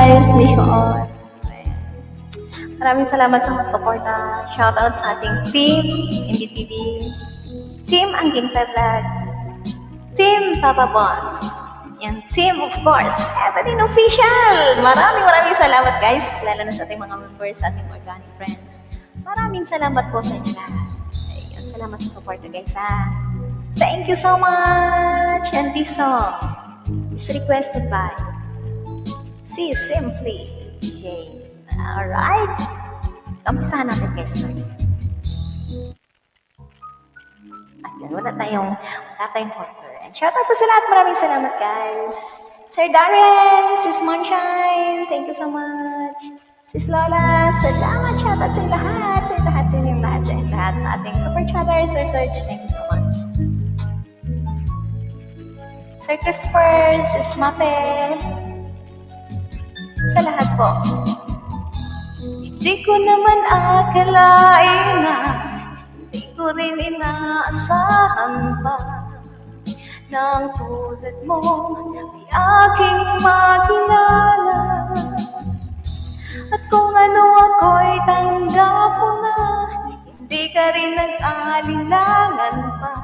guys. Miss you all. Maraming salamat sa mga suporta. Shoutout sa ating team, MBTV, Team Angging Vlog, Team Papa Boss, and team of course, Evelyn Official. Maraming salamat guys, lalo na sa ating mga members, sa ating organic friends. Maraming salamat po sa inyo lahat. Ayun, salamat sa suporta guys ha. Thank you so much. And this song is requested by Si Simply Jane. Alright. Umpisahan natin guys. Ayun, wala tayong order. And shout out po sa lahat. Maraming salamat guys. Sir Darren, Sis Monshine, thank you so much. Sis Lola, salamat. Shout out sa lahat. Sa inyong lahat. Sa ating super chatter, Sir Search, thank you so much. Sir Christopher, Sis Mape, sa lahat po. Hindi ko naman akalain na hindi ko rin inaasahan pa nang tulad mo ay aking makilala. At kung ano ako'y tanggap mo na, hindi ka rin nag-alinlangan pa.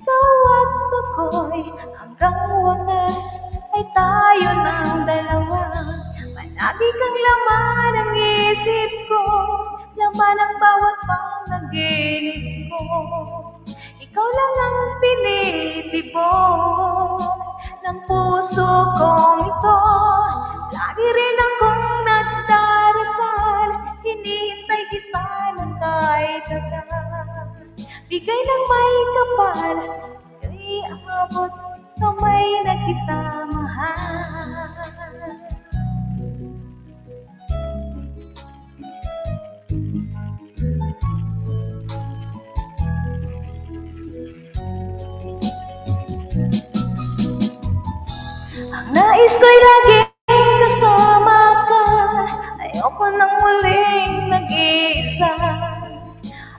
Ikaw at ako'y hanggang wakas ay tayo ng dalawa. Palagi kang laman ang isip ko, laman ang bawat panaginip ko. Ikaw lang ang tinitibok ng puso kong ito. Lagi rin akong nagdarasal, hinihintay kita ng kahit agad. Bigay ng may kapal, ika'y abot, kamay na kita mahal. Ang nais ko'y laging kasama ka, ayoko nang muling nag-iisa.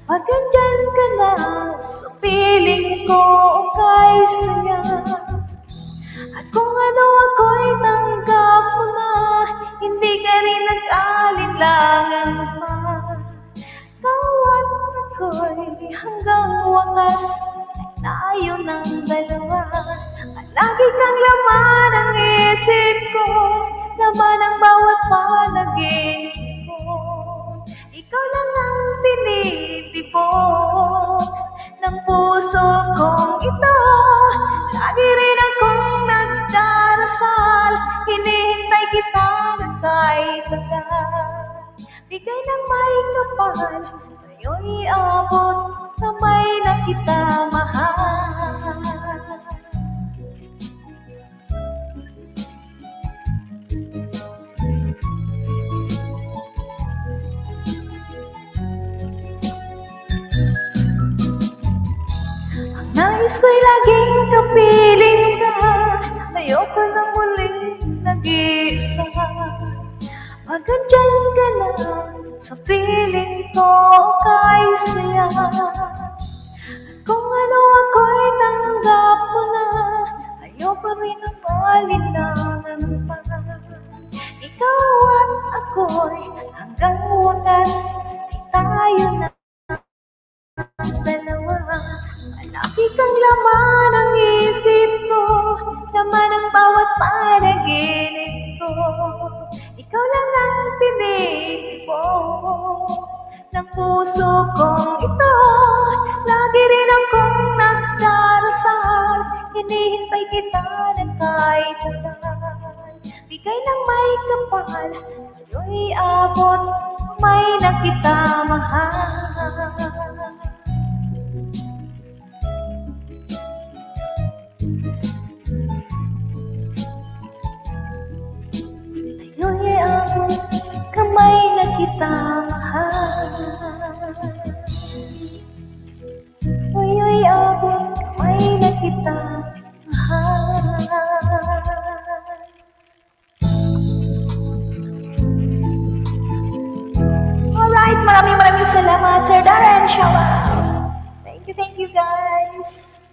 Pag andyan ka na sa piling ko o kay saya. At kung ano ako'y tanggap mo na, hindi ka rin nag-alinlangan pa. Ikaw at ako'y hanggang wakas ay tayo ng dalawa. Lagi kang laman ang isip ko, laman ang bawat panaginip ko. Ikaw lang ang tinitibok ng puso kong ito. Lagi rin akong nagdarasal, hinihintay kita ng kahit agad. Bigay ng may kapal, tayo'y abot, kamay na kita mahal. Nais ko'y laging kapiling ka, ayoko na muling nag-iisa. Pag andyan ka na sa piling ko kay saya. Kung ano ako'y tanggap mo na, ayoko rin ang malinangan pa. Ikaw at ako'y hanggang wakas ay tayo na dalawa. Lagi kang laman ang isip ko, laman ang bawat panaginip ko. Ikaw lang ang tinitibok ng puso kong ito. Lagi rin akong nagdarasal, hinihintay kita ng kahit agad. Bigay ng may kapal, tayo'y abot, may na kita mahal. Tayo'y abot, kamay na kita mahal. Tayo'y abot, kamay na kita mahal. Alright, maraming salamat Sir Darren. Shout out. Thank you guys.